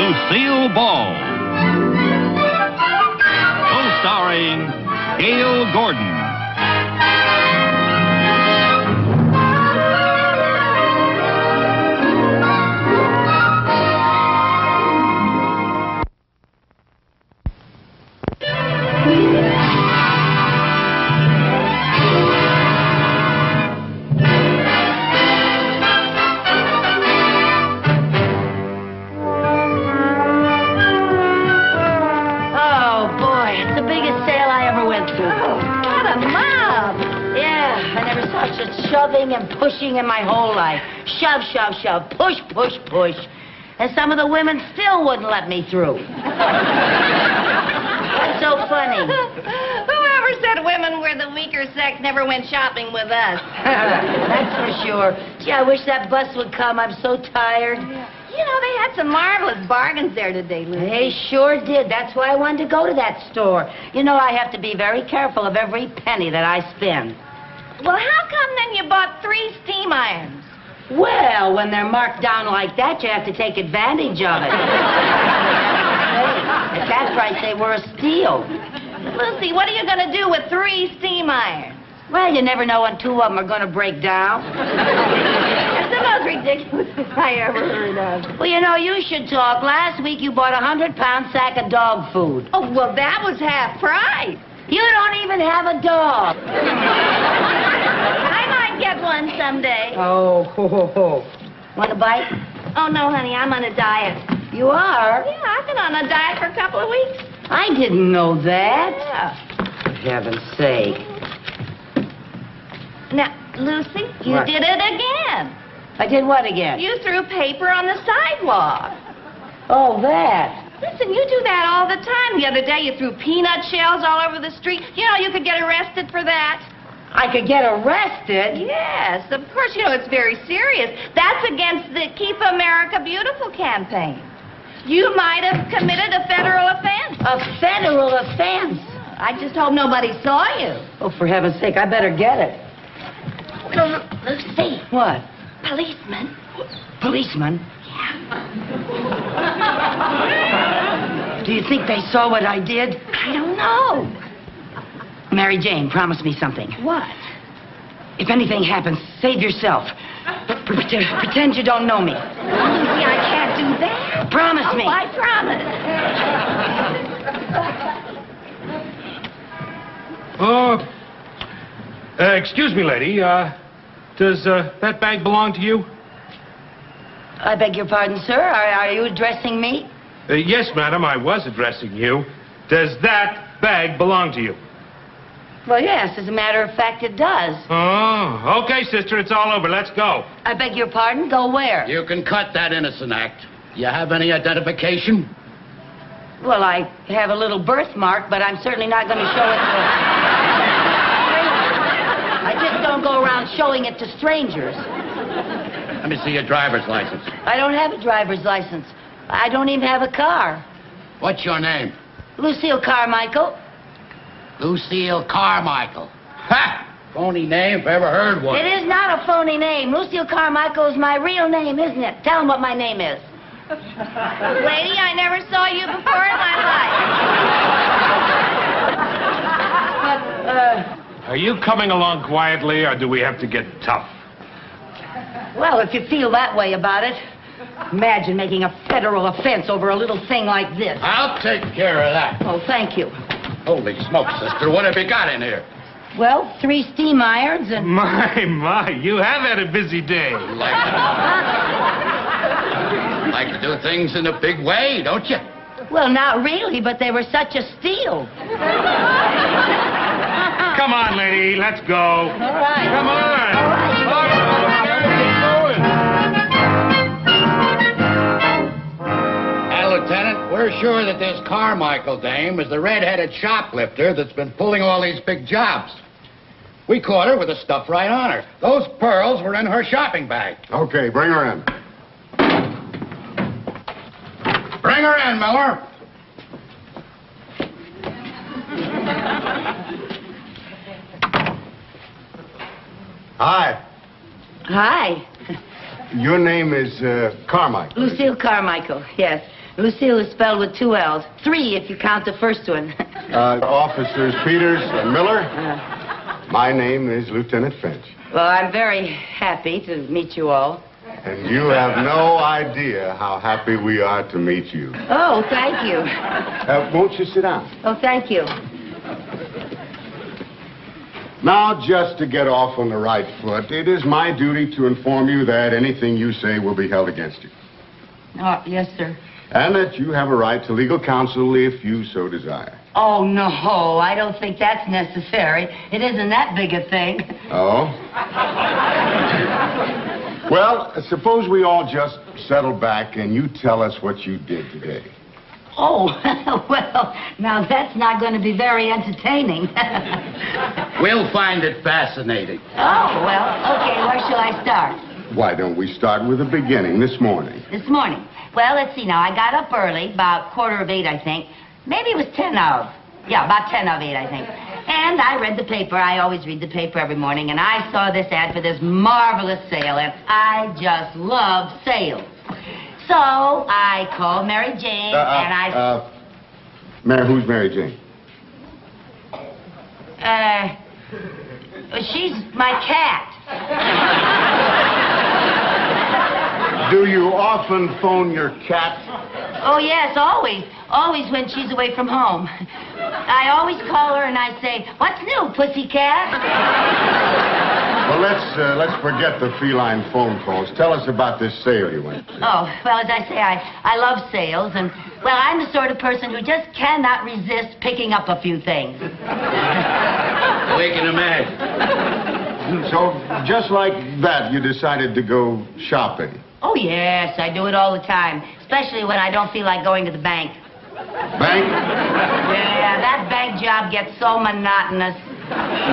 Lucille Ball. Co-starring Gail Gordon. Shoving and pushing in my whole life. Shove, shove, shove. Push, push, push. And some of the women still wouldn't let me through. That's so funny. Whoever said women were the weaker sex never went shopping with us. That's for sure. Gee, I wish that bus would come. I'm so tired. You know, they had some marvelous bargains there today, Lucy. They sure did. That's why I wanted to go to that store. You know, I have to be very careful of every penny that I spend. Well, how come then you bought 3 steam irons? Well, when they're marked down like that, you have to take advantage of it. Hey, at that price, they were a steal. Lucy, what are you going to do with 3 steam irons? Well, you never know when 2 of them are going to break down. That's the most ridiculous thing I ever heard of. Well, you know, you should talk. Last week, you bought a 100-pound sack of dog food. Oh, well, that was half price. You don't even have a dog. I might get one someday. Oh, ho, ho, ho. Want a bite? Oh, no, honey, I'm on a diet. You are? Yeah, I've been on a diet for a couple of weeks. I didn't know that. Yeah. For heaven's sake. Now, Lucy, you What? did it again. I did what again? You threw paper on the sidewalk. Oh, that. Listen, you do that all the time. The other day you threw peanut shells all over the street. You know, you could get arrested for that. I could get arrested? Yes, of course. You know, it's very serious. That's against the Keep America Beautiful campaign. You might have committed a federal offense. A federal offense? I just hope nobody saw you. Oh, for heaven's sake, I better get it. Lucy. What? Policeman. Policeman? Do you think they saw what I did? I don't know. Mary Jane, promise me something. What? If anything happens, save yourself. Pretend you don't know me. Lucy, I can't do that. Promise me. I promise. Excuse me, lady. Does that bag belong to you? I beg your pardon, sir. Are you addressing me? Yes, madam, I was addressing you. Does that bag belong to you? Well, yes, as a matter of fact, it does. Oh, okay, sister, it's all over. Let's go. I beg your pardon? Go where? You can cut that innocent act. You have any identification? Well, I have a little birthmark, but I'm certainly not going to show it to... I just don't go around showing it to strangers. Let me see your driver's license. I don't have a driver's license. I don't even have a car. What's your name? Lucille Carmichael. Lucille Carmichael. Ha! Phony name if I ever heard one. It is not a phony name. Lucille Carmichael is my real name, isn't it? Tell them what my name is. Lady, I never saw you before in my life. Are you coming along quietly, or do we have to get tough? Well, if you feel that way about it, imagine making a federal offense over a little thing like this. I'll take care of that. Oh, thank you. Holy smoke, sister. What have you got in here? Well, 3 steam irons and... My, you have had a busy day. Like to do things in a big way, don't you? Well, not really, but they were such a steal. Come on, lady, let's go. All right. Come on. All right. Lieutenant, we're sure that this Carmichael dame is the red-headed shoplifter that's been pulling all these big jobs. We caught her with the stuff right on her. Those pearls were in her shopping bag. Okay, bring her in. Bring her in, Miller. Hi. Hi. Your name is Carmichael. Lucille Carmichael, yes. Lucille is spelled with 2 L's. 3 if you count the first one. Officers Peters and Miller. My name is Lieutenant Finch. Well, I'm very happy to meet you all. And you have no idea how happy we are to meet you. Oh, thank you. Won't you sit down? Oh, thank you. Now, just to get off on the right foot, it is my duty to inform you that anything you say will be held against you. Oh, yes, sir. And that you have a right to legal counsel if you so desire. Oh, no, I don't think that's necessary. It isn't that big a thing. Oh? Well, suppose we all just settle back and you tell us what you did today. Oh, well, now that's not going to be very entertaining. We'll find it fascinating. Oh, well, okay, where shall I start? Why don't we start with the beginning, this morning? This morning. Well, let's see now. I got up early, about 7:45, I think. Maybe it was 10 of. Yeah, about 10 of 8, I think. And I read the paper. I always read the paper every morning. And I saw this ad for this marvelous sale. And I just love sales. So I called Mary Jane and I... Who's Mary Jane? She's my cat. Do you often phone your cat? Oh, yes, always. Always when she's away from home. I always call her and I say, "What's new, pussycat?" Well, let's forget the feline phone calls. Tell us about this sale you went to. Oh, well, as I say, I love sales, and, well, I'm the sort of person who just cannot resist picking up a few things. We can imagine. So, just like that, you decided to go shopping. Oh, yes, I do it all the time, especially when I don't feel like going to the bank. Bank? Yeah, that bank job gets so monotonous.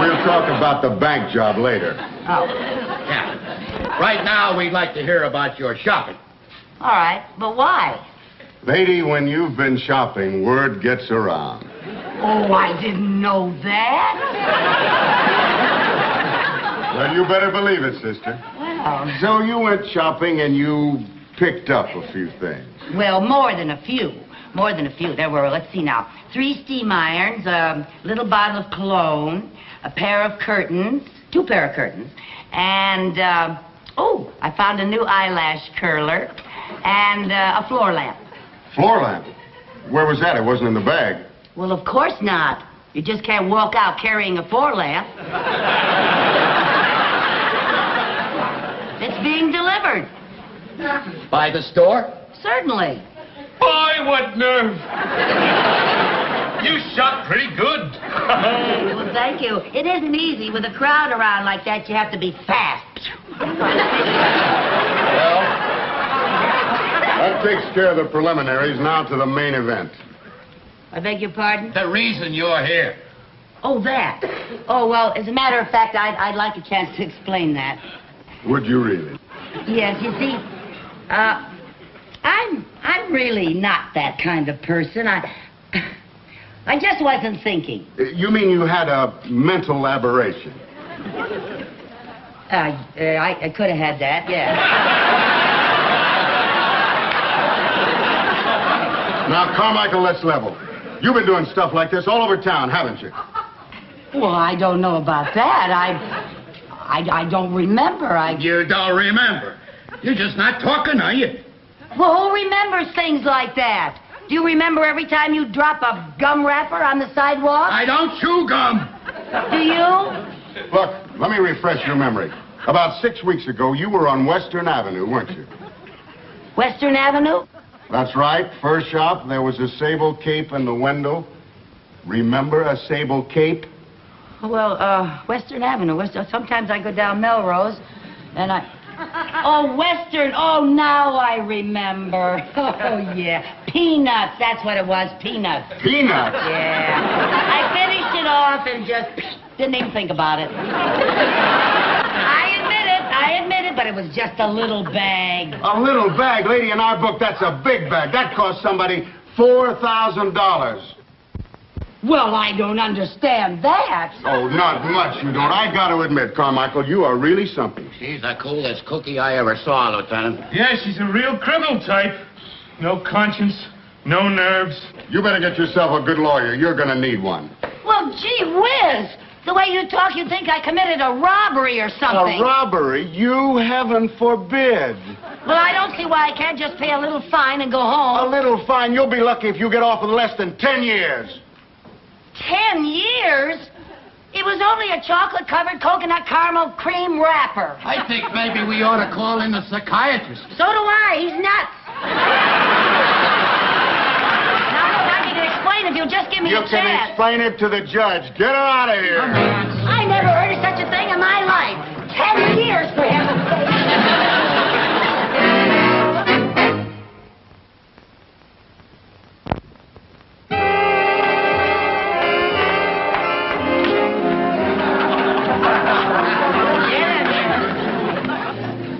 We'll talk about the bank job later. Oh. Yeah. Right now, we'd like to hear about your shopping. All right, but why? Lady, when you've been shopping, word gets around. Oh, I didn't know that. Well, you better believe it, sister. Well. So you went shopping and you picked up a few things. Well, more than a few. More than a few. There were, let's see now, 3 steam irons, a little bottle of cologne, a pair of curtains, 2 pair of curtains, and, I found a new eyelash curler and a floor lamp. Floor lamp? Where was that? It wasn't in the bag. Well, of course not. You just can't walk out carrying a floor lamp. It's being delivered. By the store? Certainly. Boy, what nerve! You shot pretty good. Well, thank you. It isn't easy. With a crowd around like that, you have to be fast. Well, that takes care of the preliminaries. Now to the main event. I beg your pardon? The reason you're here. Oh, that. Oh, well, as a matter of fact, I'd like a chance to explain that. Would you really? Yes, you see, I'm really not that kind of person. I just wasn't thinking. You mean you had a mental aberration? I could have had that, yeah. Now, Carmichael, let's level. You've been doing stuff like this all over town, haven't you? Well, I don't know about that. I don't remember. You don't remember. You're just not talking, are you? Well, who remembers things like that? Do you remember every time you drop a gum wrapper on the sidewalk? I don't chew gum. Do you? Look, let me refresh your memory. About 6 weeks ago, you were on Western Avenue, weren't you? Western Avenue? That's right. First shop, there was a sable cape in the window. Remember a sable cape? Well, Western Avenue. Sometimes I go down Melrose, and Oh, Western. Oh, now I remember. Oh, yeah. Peanuts. That's what it was. Peanuts. Peanuts? Yeah. I finished it off and just didn't even think about it. I admit it, but it was just a little bag. A little bag? Lady, in our book, that's a big bag. That cost somebody $4,000. Well, I don't understand that. Oh, not much, you don't. I got to admit, Carmichael, you are really something. She's the coolest cookie I ever saw, Lieutenant. Yeah, she's a real criminal type. No conscience, No nerves. You better get yourself a good lawyer. You're gonna need one. Well, gee whiz! The way you talk, you'd think I committed a robbery or something. A robbery? You heaven forbid. Well, I don't see why I can't just pay a little fine and go A home. little fine. You'll be lucky if you get off in less than 10 years. 10 years? It was only a chocolate-covered coconut caramel cream wrapper. I think maybe we ought to call in the psychiatrist. So do I. He's nuts. Now, look, I can explain if you'll just give me You a can chance. explain it to the judge. Get her out of here. I never heard of such a thing in my life. 10 years, for heaven's sake.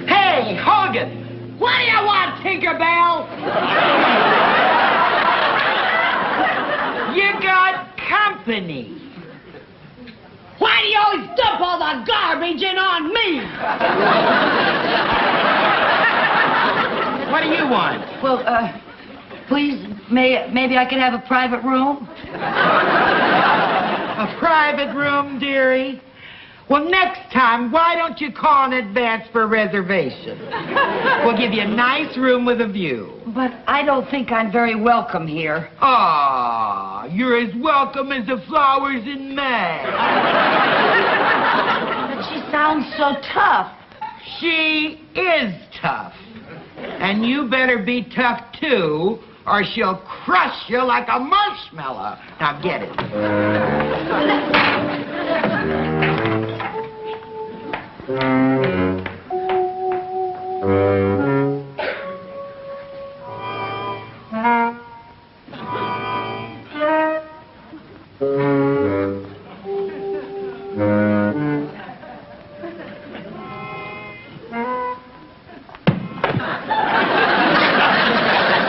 Hey, Hogan! What do you want, Tinkerbell? You got company. Why do you always dump all the garbage in on me? What do you want? Well, please, maybe I could have a private room? A private room, dearie? Well, next time, why don't you call in advance for a reservation? We'll give you a nice room with a view. But I don't think I'm very welcome here. Ah, you're as welcome as the flowers in May. But she sounds so tough. She is tough. And you better be tough, too, or she'll crush you like a marshmallow. Now, get it.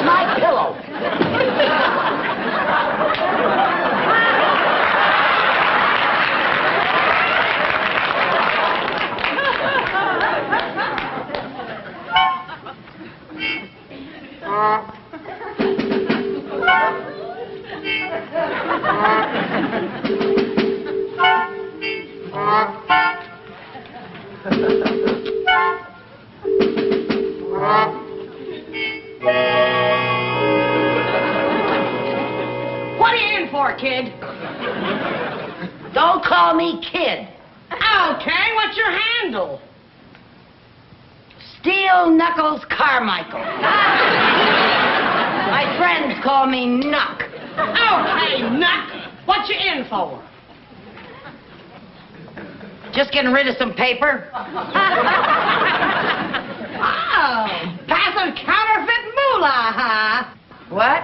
My pillow. What are you in for, kid? Don't call me kid. Okay, what's your handle? Steel Knuckles Carmichael. My friends call me Knuck. Okay, Nuck. What you in for? Just getting rid of some paper. Oh, passing counterfeit moolah, huh? What?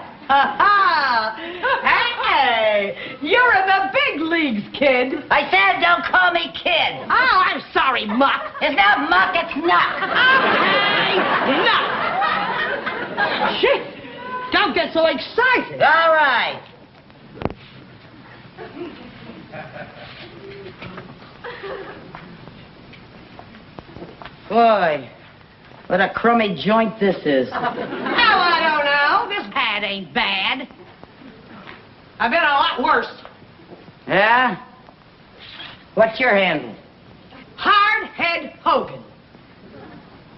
Hey, you're in the big leagues, kid. I said don't call me kid. Oh, I'm sorry, Muck. It's not Muck, it's Knuck. Okay, Nuck. Shit, don't get so excited. All right. Boy, what a crummy joint this is. Oh, I don't know. This pad ain't bad. I've been a lot worse. Yeah? What's your handle? Hardhead Hogan.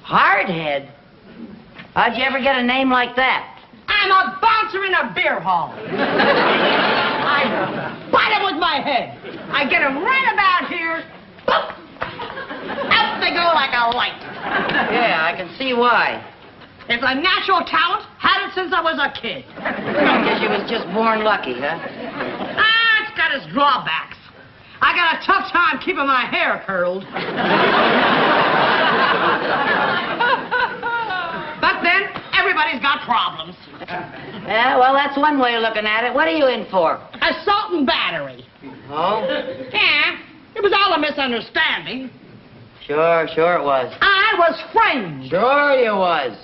Hardhead? How'd you ever get a name like that? I'm a bouncer in a beer hall. I bite him with my head. I get him right about here. Boop. Up they go like a light. Yeah, I can see why. It's a natural talent. Had it since I was a kid. I guess you was just born lucky, huh? It's got its drawbacks. I got a tough time keeping my hair curled. But then, everybody's got problems. Yeah, well, that's one way of looking at it. What are you in for? Assault and battery. Oh? Yeah, it was all a misunderstanding. Sure it was. I was framed. Sure you was.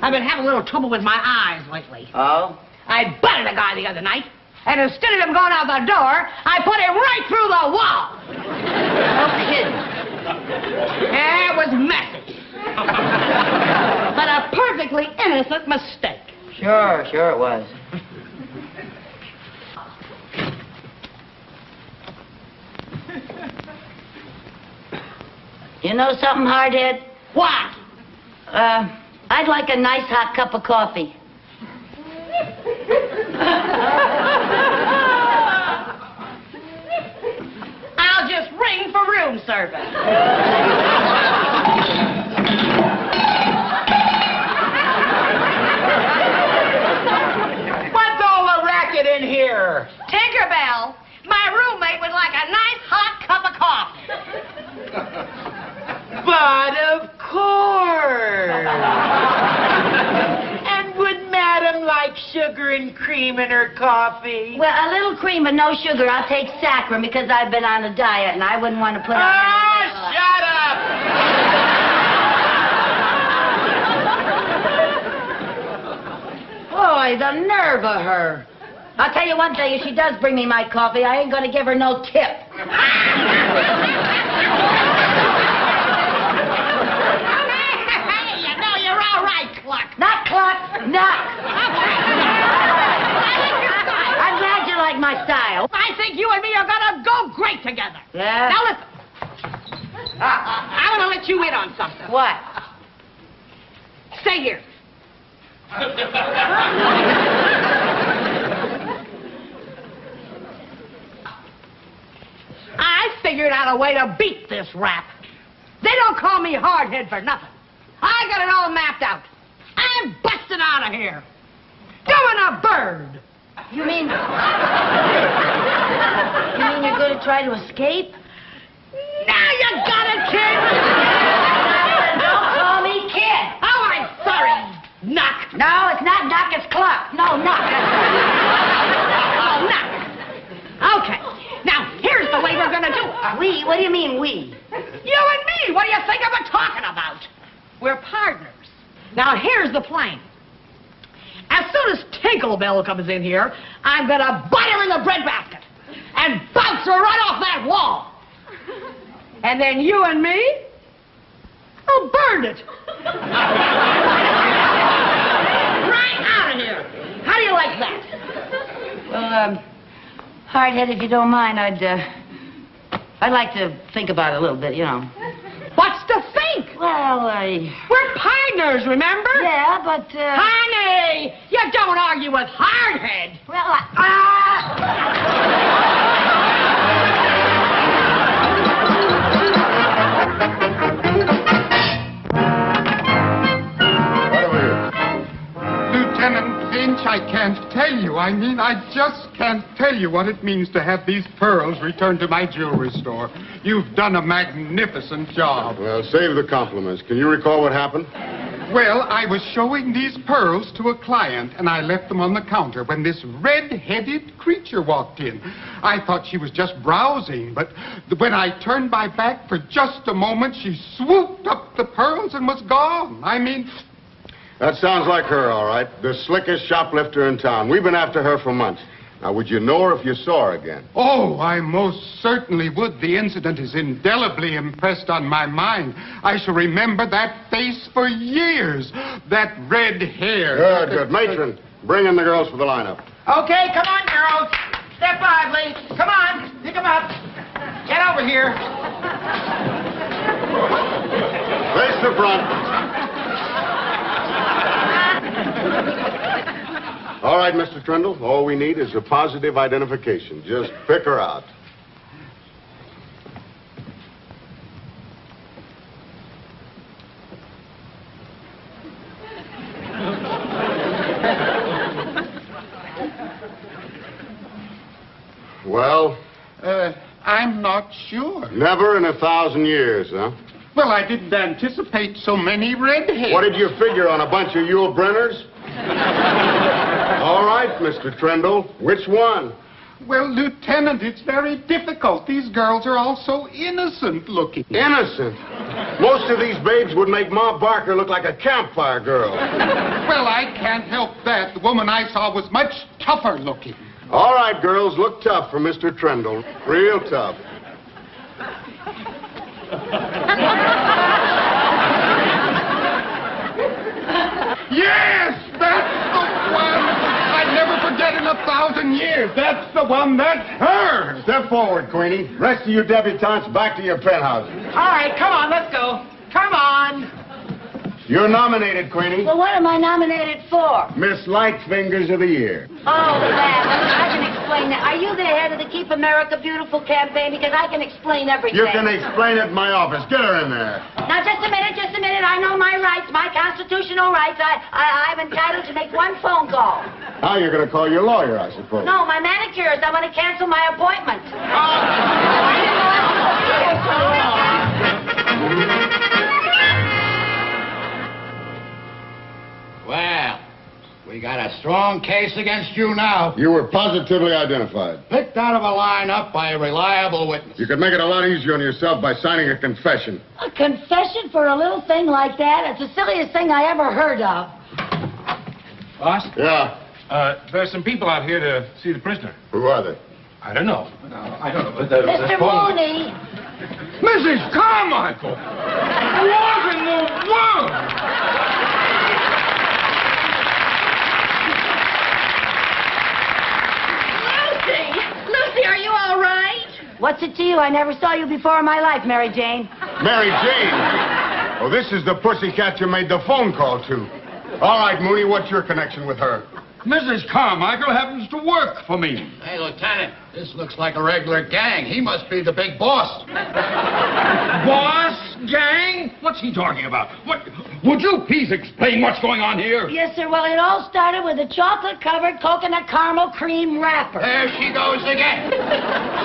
I've been having a little trouble with my eyes lately. Oh? I butted a guy the other night, and instead of him going out the door, I put him right through the wall. No kidding. Yeah, it was messy. But a perfectly innocent mistake. Sure it was. You know something, hardhead? What? I'd like a nice hot cup of coffee. I'll just ring for room service. What's all the racket in here? Tinkerbell, my roommate would like a nice hot cup of coffee. But of course. And would Madam like sugar and cream in her coffee? Well, a little cream but no sugar. I'll take saccharin because I've been on a diet and I wouldn't want to put on... Oh, shut up! Boy, the nerve of her. I'll tell you one thing, if she does bring me my coffee, I ain't gonna give her no tip. Not Cluck, Knock. I'm glad you like my style. I think you and me are gonna go great together. Yeah? Now listen. I want to let you in on something. What? Stay here. I figured out a way to beat this rap. They don't call me hardhead for nothing. I got it all mapped out. I'm busting out of here. Doing a bird. You mean you're going to try to escape? Now you got it, kid. Don't call me kid. Oh, I'm sorry. Knock. No, it's not Knock, it's Cluck. No, Knock. Oh, knock. Okay. Now, here's the way we're going to do it. We? What do you mean, we? You and me. What do you think we're talking about? We're partners. Now, here's the plan. As soon as Tinkerbell comes in here, I'm going to bite her in the breadbasket and bounce her right off that wall. And then you and me will burn it. Right out of here. How do you like that? Well, hardhead, if you don't mind, I'd like to think about it a little bit, you know. What's to think? Well, We're partners, remember? yeah, but, Honey, you don't argue with hardhead. well, Right over here. Lieutenant Finch, I can't tell you. I just can't tell you what it means to have these pearls returned to my jewelry store. You've done a magnificent job. Well, save the compliments. Can you recall what happened? Well, I was showing these pearls to a client, and I left them on the counter when this red-headed creature walked in. I thought she was just browsing, but when I turned my back for just a moment, she swooped up the pearls and was gone. That sounds like her, all right. The slickest shoplifter in town. We've been after her for months. Now, would you know her if you saw her again? Oh, I most certainly would. The incident is indelibly impressed on my mind. I shall remember that face for years. That red hair. Good. Matron, bring in the girls for the lineup. Okay, come on, girls. Step lively. Come on, pick them up. Get over here. Face the front. All right, Mr. Trindle, all we need is a positive identification. Just pick her out. Well? I'm not sure. Never in 1,000 years, huh? Well, I didn't anticipate so many redheads. What did you figure on a bunch of Yule Brenners? All right, Mr. Trindle, which one? Well, Lieutenant, it's very difficult. These girls are all so innocent looking. Innocent? Most of these babes would make Ma Barker look like a campfire girl. Well, I can't help that. The woman I saw was much tougher looking. All right, girls, look tough for Mr. Trindle. Real tough. Yes, that's the 1,000 years. That's the one. That's her. Step forward, Queenie. Rest of you debutantes back to your penthouses. All right, come on, let's go. Come on. You're nominated, Queenie. Well, what am I nominated for? Miss Light Fingers of the Year. Oh, that. I can explain that. Are you the head of the Keep America Beautiful campaign? Because I can explain everything. You can explain it in my office. Get her in there. Now, just a minute. I know my rights, my constitutional rights. I'm entitled to make one phone call. Now you're going to call your lawyer, I suppose. No, my manicurist. I want to cancel my appointment. Well, we got a strong case against you now. You were positively identified. Picked out of a lineup by a reliable witness. You could make it a lot easier on yourself by signing a confession. A confession for a little thing like that? It's the silliest thing I ever heard of. Boss? Yeah. There's some people out here to see the prisoner. Who are they? I don't know. I don't know. But Mr. Mooney. Mrs. Carmichael! What in the world? Lucy, are you all right? What's it to you? I never saw you before in my life, Mary Jane. Mary Jane? Oh, this is the pussycat you made the phone call to. All right, Mooney, what's your connection with her? Mrs. Carmichael happens to work for me. Hey, Lieutenant, this looks like a regular gang. He must be the big boss. Boss? Gang? What's he talking about? What? Would you please explain what's going on here? Yes, sir. Well, it all started with a chocolate-covered coconut caramel cream wrapper. There she goes again.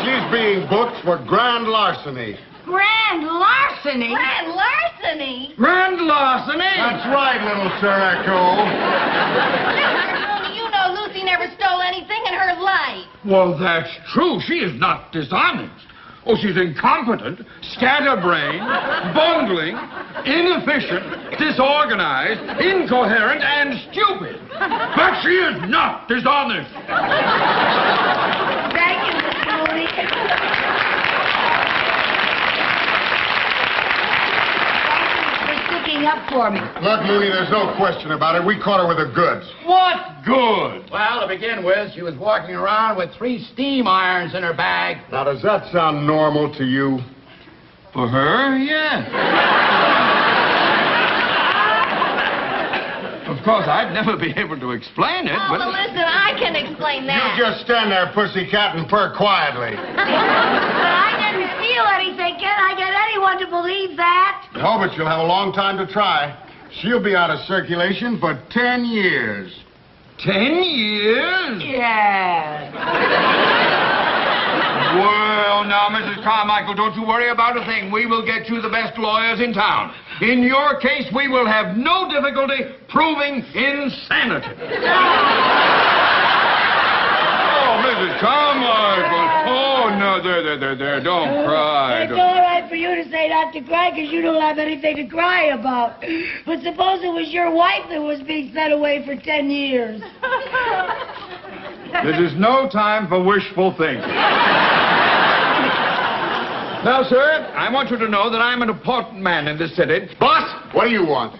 She's being booked for grand larceny. Grand larceny? Grand larceny? Grand larceny? That's right, little Sir Echo. You know Lucy never stole anything in her life. Well, that's true. She is not dishonest. Oh, she's incompetent, scatterbrained, bungling, inefficient, disorganized, incoherent, and stupid. But she is not dishonest. Thank you, Mr. Mooney. Up for me. Look, Mooney, there's no question about it. We caught her with the goods. What good? Well, to begin with, she was walking around with 3 steam irons in her bag. Now, does that sound normal to you? For her, yes. Of course, I'd never be able to explain it, Oh, but... well, listen, I can explain that. You just stand there, pussycat, and purr quietly. But I didn't steal anything. Can I get anyone to believe that? No, but you'll have a long time to try. She'll be out of circulation for 10 years. 10 years? Yeah. Well, now, Mrs. Carmichael, don't you worry about a thing. We will get you the best lawyers in town. In your case, we will have no difficulty proving insanity. Oh, Mrs. Carmichael. Oh, no, there. Don't cry. It's all right for you to say not to cry because you don't have anything to cry about. But suppose it was your wife that was being sent away for 10 years. This is no time for wishful thinking. Now, sir, I want you to know that I'm an important man in this city. Boss, what do you want?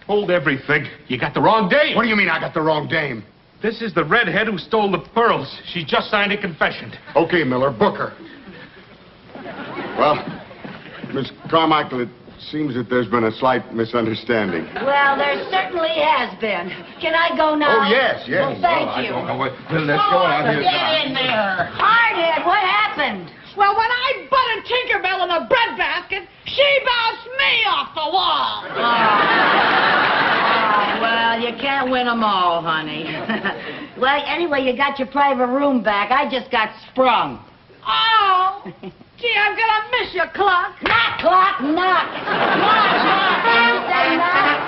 Hold everything. You got the wrong dame. What do you mean I got the wrong dame? This is the redhead who stole the pearls. She just signed a confession. Okay, Miller, book her. Well, Miss Carmichael, it seems that there's been a slight misunderstanding. Well, there certainly has been. Can I go now? Oh, yes. Well, thank I you. don't know what... Well, let's go out here. Get in there. Hardhead, what happened? Well, when I butted Tinkerbell in a breadbasket, she bounced me off the wall. Well, you can't win them all, honey. Well, anyway, you got your private room back. I just got sprung. Oh, gee, I'm gonna miss you, Clock. Knock, clock, knock. Knock, knock. Say knock.